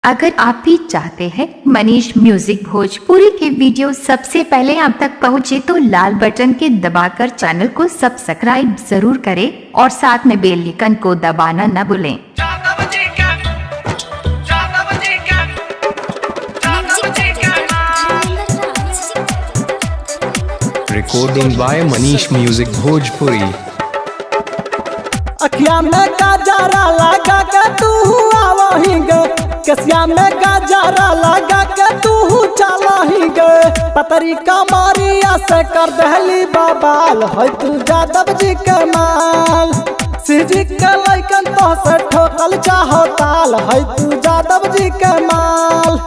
अगर आप भी चाहते हैं मनीष म्यूजिक भोजपुरी के वीडियो सबसे पहले आप तक पहुंचे तो लाल बटन के दबाकर चैनल को सब्सक्राइब जरूर करें और साथ में बेल आइकन को दबाना न भूलें। Recording by Manish music Bhojpuri. अखिया में गजरा लगा के तू आवही गे, कसिया में गजरा लगा के तू चलही गे, पतरी कमरिया से कर दहली बबाल है तू यादव जी के माल। सिजी के लइकन तो से ठोकल चाहो ताल है तू यादव जी के माल।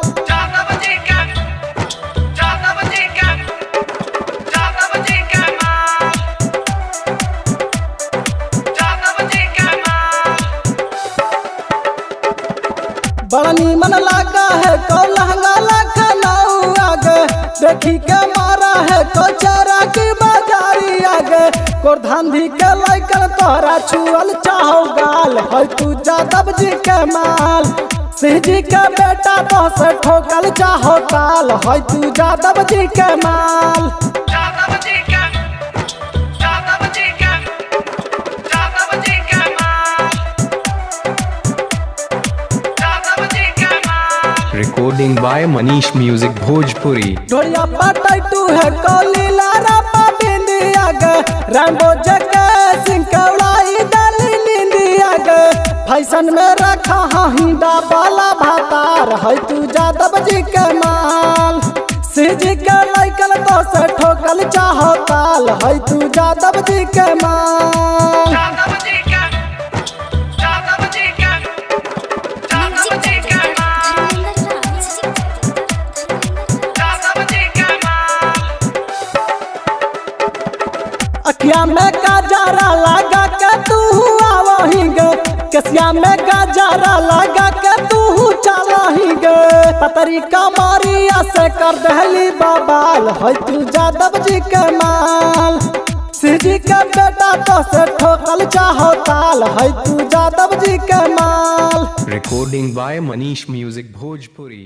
बड़ा नीमन लगा है तो लहंगा लखनऊ आगे, देखी के मारा है तो चरा की बाजारी आगे, कोरधांधी के लइकन तोहरा छुअल चाहो गाल है तू यादव जी के माल। सिंह जी के बेटा तो से ठोकल चाहो ताल है तू यादव जी के माल। Recording by Manish music Bhojpuri. ढोलिया पटैटू है कोली लारा बिंदिया गे, रैम्बो जगे सिंह कौड़ाई दली निंदिया गे, फैशन में रखा हिंदा बाला भातार है तू यादव जी के माल। सिंह जी के लइकन तो से ठोकल चाहो ताल है तू यादव जी के माल। अखिया में गजरा लगा के तू आवही गे, कसिया में गजरा लगा के तू चलही गे, पतरी कमरिया से कर दहली बबाल है तू यादव जी के माल। सिजी के बेटा तो से ठोकल चाहो ताल है तू यादव जी के माल। Recording by Manish music Bhojpuri.